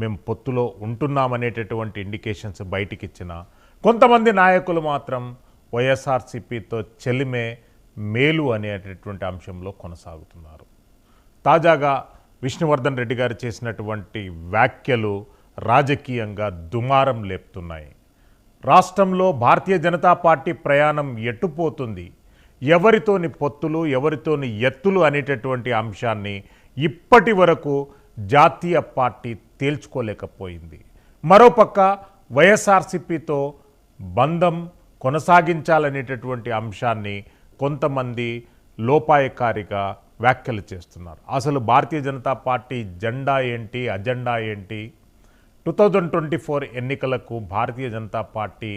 మేము పొత్తులో ఉంటున్నామనేటటువంటి ఇండికేషన్స్ బయటికి ఇచ్చిన కొంతమంది నాయకులు మాత్రం వైఎస్ఆర్సీపీతో చెలిమే మేలు అనేటటువంటి అంశంలో కొనసాగుతున్నారు. తాజాగా విష్ణువర్ధన్ రెడ్డి గారు చేసినటువంటి వ్యాఖ్యలు రాజకీయంగా దుమారం లేపుతున్నాయి. రాష్ట్రంలో భారతీయ జనతా పార్టీ ప్రయాణం ఎట్టుపోతుంది, ఎవరితోని పొత్తులు ఎవరితోని ఎత్తులు అనేటటువంటి అంశాన్ని ఇప్పటి వరకు జాతీయ పార్టీ తేల్చుకోలేకపోయింది. మరోపక్క వైఎస్ఆర్సీపీతో బంధం కొనసాగించాలనేటటువంటి అంశాన్ని కొంతమంది లోపాయకారిగా వ్యాఖ్యలు చేస్తున్నారు. అసలు భారతీయ జనతా పార్టీ జెండా ఏంటి, అజెండా ఏంటి, 2024 ఎన్నికలకు భారతీయ జనతా పార్టీ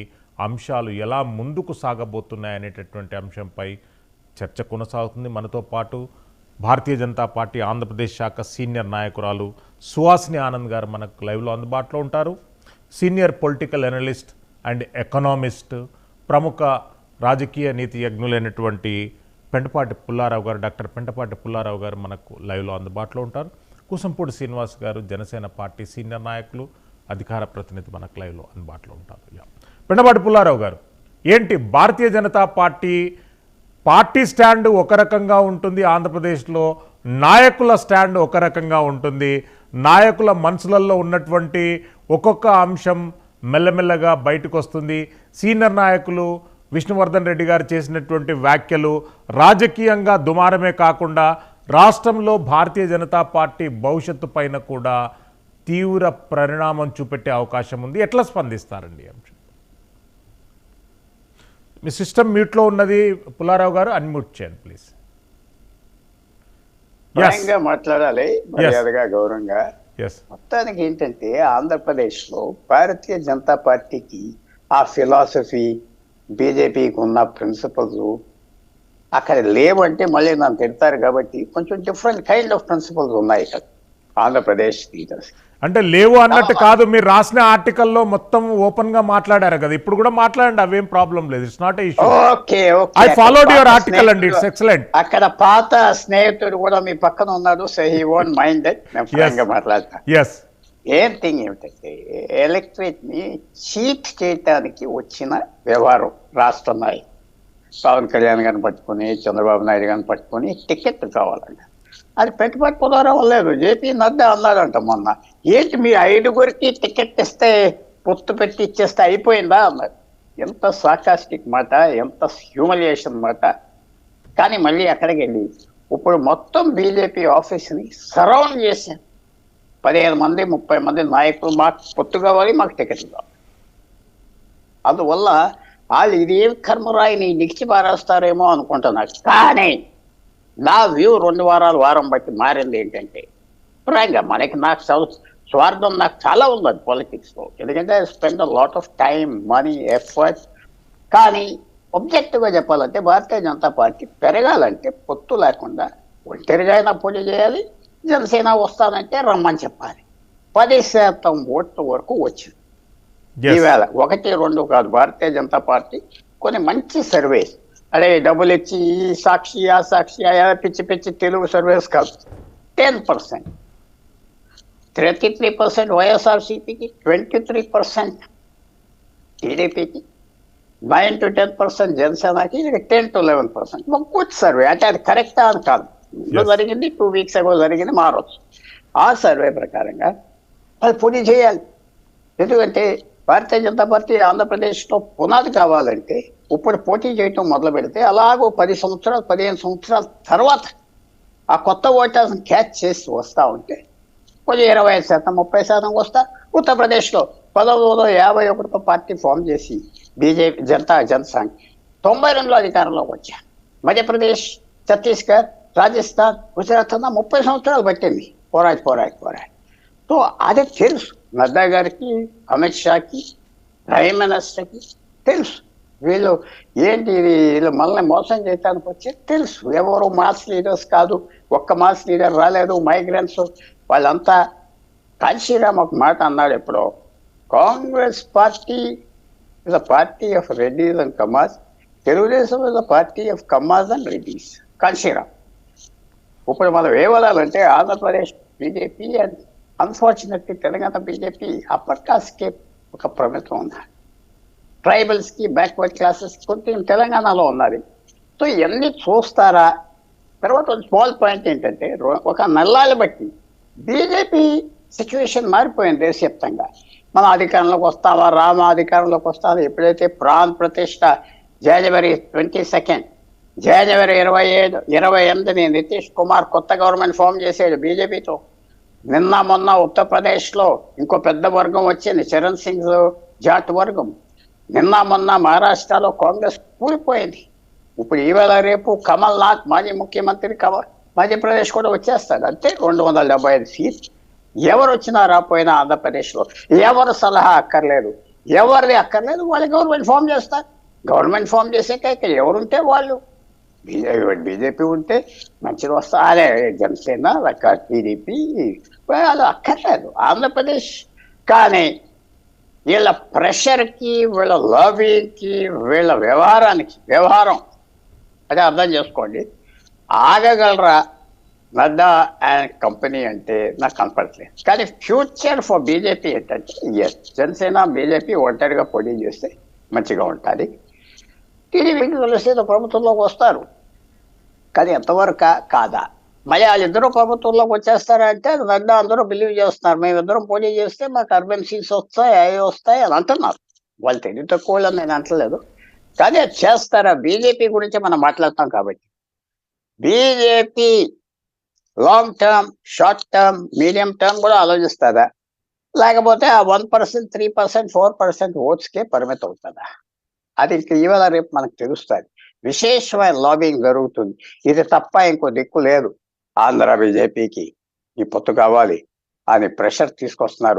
అంశాలు ఎలా ముందుకు సాగబోతున్నాయనేటటువంటి అంశంపై చర్చ కొనసాగుతుంది. మనతో పాటు భారతీయ జనతా పార్టీ ఆంధ్రప్రదేశ్ శాఖ సీనియర్ నాయకురాలు సుహాసిని ఆనంద్ గారు మనకు లైవ్లో అందుబాటులో ఉంటారు. Senior political analyst and economist, ప్రముఖ రాజకీయ నీతి యజ్ఞులైనటువంటి పెంటపాటి పుల్లారావు గారు, డాక్టర్ పెంటపాటి పుల్లారావు గారు మనకు లైవ్లో అందుబాటులో ఉంటారు. కూసంపూడి శ్రీనివాస్ గారు జనసేన పార్టీ సీనియర్ నాయకులు, అధికార ప్రతినిధి మనకు లైవ్లో అందుబాటులో ఉంటారు. పెంటపాటి పుల్లారావు గారు, ఏంటి భారతీయ జనతా పార్టీ స్టాండ్ ఒక రకంగా ఉంటుంది, ఆంధ్రప్రదేశ్లో నాయకుల స్టాండ్ ఒక రకంగా ఉంటుంది. నాయకుల మనసులలో ఉన్నటువంటి ఒక్కొక్క అంశం మెల్లమెల్లగా బయటకు వస్తుంది. సీనియర్ నాయకులు విష్ణువర్ధన్ రెడ్డి గారు చేసినటువంటి వ్యాఖ్యలు రాజకీయంగా దుమారమే కాకుండా రాష్ట్రంలో భారతీయ జనతా పార్టీ భవిష్యత్తు పైన కూడా తీవ్ర పరిణామం చూపెట్టే అవకాశం ఉంది. ఎట్లా స్పందిస్తారండి అంశం? మీ సిస్టమ్ మ్యూట్లో ఉన్నది పుల్లారావు గారు, అన్మ్యూట్ చేయండి ప్లీజ్. మాట్లాడాలి మర్యాదగా, గౌరవంగా. మొత్తానికి ఏంటంటే ఆంధ్రప్రదేశ్లో భారతీయ జనతా పార్టీకి ఆ ఫిలాసఫీ, బీజేపీకి ఉన్న ప్రిన్సిపల్స్ అక్కడ లేవంటే మళ్ళీ నన్ను తిడతారు. కాబట్టి కొంచెం డిఫరెంట్ కైండ్ ఆఫ్ ప్రిన్సిపల్స్ ఉన్నాయి ఇక్కడ ఆంధ్రప్రదేశ్ లీడర్స్. అంటే లేవు అన్నట్టు కాదు, మీరు రాసిన ఆర్టికల్లో మొత్తం ఓపెన్ గా మాట్లాడారు కదా, ఇప్పుడు కూడా మాట్లాడండి, అవేం ప్రాబ్లం లేదు. It's not a issue. Okay okay, I followed your article అండి, ఇట్స్ ఎక్సలెంట్. అక్కడ పాత స్నేహితుడు కూడా మీ పక్కన ఉన్నాడు, so he won't mind that. నేను ఫ్రాంక్ గా మాట్లాడతా. ఏం థింగ్ ఏమిటంటే ఎలక్ట్రేట్ ని చీట్ చేయటానికి వచ్చిన వ్యవహారం రాష్ట్ర నాయకులు పవన్ కళ్యాణ్ గారిని పట్టుకొని, చంద్రబాబు నాయుడు గారిని పట్టుకొని టికెట్ కావాలంట. అది పెట్టుబడి పునరావు లేదు, జేపీ నడ్డా అన్నాడంట మొన్న. ఏంటి మీ 5గురికి టికెట్ ఇస్తే పొత్తు పెట్టి ఇచ్చేస్తే అయిపోయిందా అన్నారు. ఎంత సార్కాస్టిక్ మాట, ఎంత హ్యూమిలియేషన్ మాట. కానీ మళ్ళీ అక్కడికి వెళ్ళి ఇప్పుడు మొత్తం బీజేపీ ఆఫీస్ని సరౌండ్ చేశారు. 15 మంది 30 మంది నాయకులు, మాకు పొత్తు కావాలి, మాకు టికెట్లు కావాలి. అందువల్ల వాళ్ళు ఇదేం కర్మరాయిని నిలిచి పారేస్తారేమో అనుకుంటున్నారు. కానీ నా వ్యూ 2 వారం బట్టి మారింది. ఏంటంటే ఫ్రాంక్గా నాకు స్వార్థం నాకు చాలా ఉంది పాలిటిక్స్లో, ఎందుకంటే I spend a lot of time, money, effort. కానీ ఒబ్జెక్టివ్గా చెప్పాలంటే భారతీయ జనతా పార్టీ పెరగాలంటే పొత్తు లేకుండా ఒంటరిగా అయినా పోటీ చేయాలి. జనసేన వస్తానంటే రమ్మని చెప్పాలి. 10% ఓట్ల వరకు వచ్చింది ఈవేళ. 1-2 కాదు, భారతీయ జనతా పార్టీ కొన్ని మంచి సర్వేస్, అదే డబ్బులు ఇచ్చి ఈ సాక్షి ఆ సాక్షి పిచ్చి పిచ్చి తెలుగు సర్వేస్ కాదు. 10%, 33% వైఎస్ఆర్సీపీకి, 23% టీడీపీకి, 9 to 10% జనసేనకి, 10 to 11%. Good survey. అంటే అది కరెక్టా అని కాదు, జరిగింది 2 weeks ago జరిగింది, మారవచ్చు. ఆ సర్వే ప్రకారంగా అది పోటీ చేయాలి. ఎందుకంటే భారతీయ జనతా పార్టీ ఆంధ్రప్రదేశ్లో పునాది కావాలంటే ఇప్పుడు పోటీ చేయటం మొదలు పెడితే అలాగో 10 సంవత్సరాలు 15 సంవత్సరాల తర్వాత ఆ కొత్త ఓటర్స్ని క్యాచ్ చేసి వస్తూ ఉంటే కొంచెం 25% 30% వస్తా. ఉత్తరప్రదేశ్లో 1951తో పార్టీ ఫామ్ చేసి బీజేపీ జనసంఘ్ 92లో అధికారంలోకి వచ్చారు. మధ్యప్రదేశ్, ఛత్తీస్గఢ్, రాజస్థాన్, గుజరాత్ 30 సంవత్సరాలు పట్టింది పోరాడి. సో అది తెలుసు నడ్డా గారికి, అమిత్ షాకి, ప్రైమ్ మినిస్టర్కి తెలుసు వీళ్ళు ఏంటి, వీళ్ళు మనల్ని మోసం చేయడానికి వచ్చి తెలుసు. ఎవరు మాస్ లీడర్స్ కాదు, ఒక్క మాస్ లీడర్ రాలేదు, మైగ్రెంట్స్ వాళ్ళంతా. కాశీరామ్ ఒక మాట అన్నాడు ఎప్పుడో, Congress party is a party of Reddys and Kammas, Telugu Desam is a party of Kammas and Reddys. Kashiram. ఇప్పుడు మనం ఏమనాలంటే Andhra Pradesh BJP and unfortunately Telangana BJP upper కాస్ట్కి ఒక ప్రమితం ఉంది, ట్రైబల్స్కి బ్యాక్వర్డ్ క్లాసెస్కి కొంచెం తెలంగాణలో ఉన్నది. సో ఇవన్నీ చూస్తారా? తర్వాత స్మాల్ పాయింట్ ఏంటంటే ఒక నల్లాలు బట్టి బీజేపీ సిచ్యువేషన్ మారిపోయింది దేశవ్యాప్తంగా. మనం అధికారంలోకి వస్తావా, అధికారంలోకి వస్తావా, ఎప్పుడైతే ప్రాణ్ ప్రతిష్ట జనవరి 22 జనవరి 28 నితీష్ కుమార్ కొత్త గవర్నమెంట్ ఫామ్ చేసాడు బీజేపీతో. నిన్న మొన్న ఉత్తరప్రదేశ్లో ఇంకో పెద్ద వర్గం వచ్చింది, చరణ్ సింగ్ జాట్ వర్గం. నిన్న మొన్న మహారాష్ట్రలో కాంగ్రెస్ కూలిపోయింది. ఇప్పుడు ఈవేళ రేపు కమల్ నాథ్ మాజీ ముఖ్యమంత్రి మధ్యప్రదేశ్ కూడా వచ్చేస్తాడు. అంతే 275 సీట్లు. ఎవరు వచ్చినా రాపోయినా ఆంధ్రప్రదేశ్లో ఎవరు సలహా అక్కర్లేదు, ఎవరిది అక్కర్లేదు, వాళ్ళు గవర్నమెంట్ ఫామ్ చేస్తారు. గవర్నమెంట్ ఫామ్ చేసాక ఇక్కడ ఎవరుంటే వాళ్ళు, బీజేపీ ఉంటే మంచిది వస్తా, అదే జనసేన టీడీపీ వాళ్ళు అక్కర్లేదు ఆంధ్రప్రదేశ్. కానీ వీళ్ళ ప్రెషర్కి, వీళ్ళ లాబీకి, వీళ్ళ వ్యవహారం అదే అర్థం చేసుకోండి. ఆగగలరా నడ్డా అండ్ కంపెనీ అంటే నాకు కనపడట్లేదు. కానీ ఫ్యూచర్ ఫర్ బీజేపీ ఏంటంటే ఎస్, జనసేన బీజేపీ ఒంటరిగా పోటీ చేస్తే మంచిగా ఉంటుంది. టీడీపీకి కలిస్తే ప్రభుత్వంలోకి వస్తారు, కానీ ఎంతవరకు కాదా. మళ్ళీ వాళ్ళిద్దరూ ప్రభుత్వంలోకి వచ్చేస్తారా అంటే నడ్డా అందరూ బిలీవ్ చేస్తున్నారు, మేమిద్దరం పోటీ చేస్తే మాకు అర్బన్ సీట్స్ వస్తాయి, అవి వస్తాయి అని అంటున్నారు. వాళ్ళు తెలివి తక్కువ వాళ్ళని నేను అంటలేదు, కానీ అది చేస్తారా? బీజేపీ గురించి మనం మాట్లాడతాం కాబట్టి BJP long term, short term, medium term కూడా ఆలోచిస్తుందా, లేకపోతే ఆ 1%, 3%, 4% ఓట్స్కే పరిమితం అవుతుందా? అది ఇంక ఇవాళ రేపు మనకు తెలుస్తుంది. విశేషమైన లాబింగ్ జరుగుతుంది. ఇది తప్ప ఇంకో దిక్కు లేదు. ఆంధ్ర బీజేపీకి ఈ పొత్తు కావాలి అని ప్రెషర్ తీసుకొస్తున్నారు.